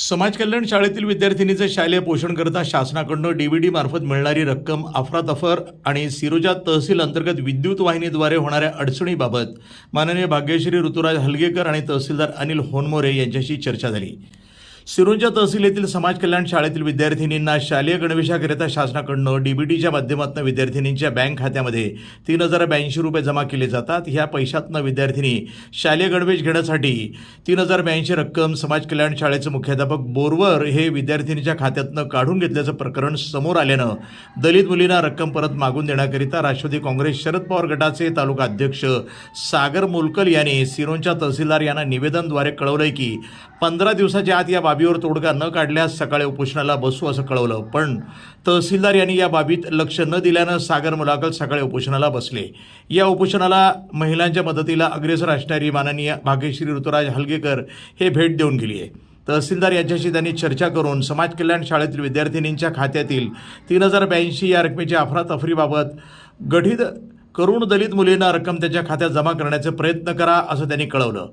समाज कल्याण शाळेतील विद्यार्थिनीचे शालेय पोषण करता शासनाकडून डीबीडी मार्फत मिळणारी रक्कम अफरातफर आणि सिरोंचा तहसील अंतर्गत विद्युत वाहिनीद्वारे होणाऱ्या अडचणीबाबत माननीय भाग्यश्री ऋतुराज हलगेकर आणि तहसीलदार अनिल होनमोरे यांच्याशी चर्चा झाली। सिरोंचा तहसील येथील समाज कल्याण शाळेतील विद्यार्थिनींना शालेय गणवेशाकरिता शासनाकडून डीबीटीच्या माध्यमातून विद्यार्थिनींच्या बँक खात्यामध्ये 3082 रुपये जमा केले जातात। ह्या पैशातनं विद्यार्थिनी शालेय गणवेश घेण्यासाठी 3082 रक्कम समाज कल्याण शाळेचे मुख्याध्यापक बोरवर हे विद्यार्थिनीच्या खात्यातनं काढून घेतल्याचं प्रकरण समोर आल्यानं दलित मुलींना रक्कम परत मागून देण्याकरिता राष्ट्रवादी काँग्रेस शरद पवार गटाचे तालुका अध्यक्ष सागर मुलकल यांनी सिरोंचा तहसीलदार यांना निवेदनद्वारे कळवलंय की 15 दिवसाच्या आत या बाबीवर तोडगा न काढल्यास सकाळी उपोषणाला बसू असं कळवलं। पण तहसीलदार यांनी या बाबीत लक्ष न दिल्यानं सागर मुलाकल सकाळी उपोषणाला बसले। या उपोषणाला महिलांच्या मदतीला अग्रेसर असणारी माननीय भाग्यश्री ऋतुराज हलगेकर हे भेट देऊन गेली आहे। तहसीलदार यांच्याशी त्यांनी चर्चा करून समाज कल्याण शाळेतील विद्यार्थिनींच्या खात्यातील 3082 या रकमेच्या अफरातफरीबाबत गठीत करून दलित मुलींना रक्कम त्यांच्या खात्यात जमा करण्याचे प्रयत्न करा असं त्यांनी कळवलं।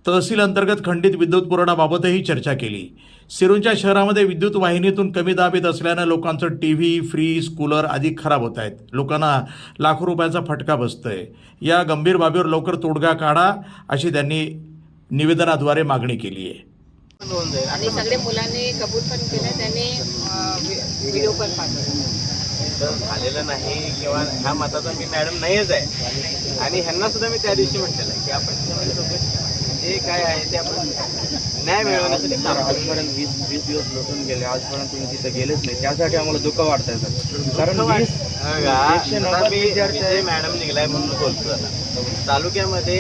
तहसील अंतर्गत खंडित विद्युत पुरवठाबाबतही चर्चा केली। सिरोंचा शहरामध्ये विद्युत वाहिनीतून कमी दाब येत असल्यानं लोकांचं टीव्ही, फ्रीज, कूलर आदी खराब होत आहेत। लोकांना लाखो रुपयाचा फटका बसतोय। या गंभीर बाबीवर लवकर तोडगा काढा अशी त्यांनी निवेदनाद्वारे मागणी केली आहे। आणि सगळे मुलांनी कबूल पण केलं, त्याने व्हिडिओ पण पाठवले। झालेलं नाही किंवा ह्या मताचा मी मॅडम नाहीच आहे आणि ह्यांना सुद्धा मी त्या दिवशी म्हटलेलं आहे की आपण जे काय आहे ते आपण न्याय मिळवण्यासाठी आजपर्यंत 20 दिवस लोटून गेले, आजपर्यंत तुम्ही तिथे गेलेच नाही, त्यासाठी आम्हाला दुःख वाटतंय सर। कारण मॅडम निघलाय म्हणून बोलतो आता तालुक्यामध्ये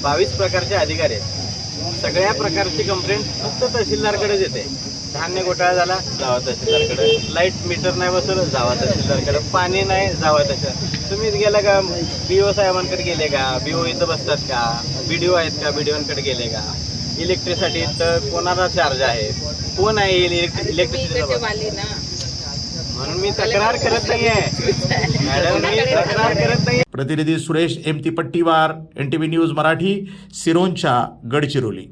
22 प्रकारचे अधिकारी आहेत। सगळ्या प्रकारची कंप्लेंट फक्त तहसीलदारकडेच येते। धान्य घोटाळा झाला जावा तहसीलदारकडे, लाईट मीटर नाही बसवलं जावा तहसीलदारकडे, पाणी नाही जावा तहसीलदार। तुम्ही गेला का BO साहेबांकडे गेले का? BO इथं बसतात का? BDO आहेत का? BDOंकडे गेले का? इलेक्ट्रिसिटी तर कोणाला चार्ज आहे? कोण आहे इलेक्ट्रिसिटी? म्हणून मी तक्रार करत नाहीये मॅडम, मी तक्रार करत नाही। प्रतिनिधी Suresh M. Pattiwar, NTV news Marathi, Sironcha, Gadchiroli.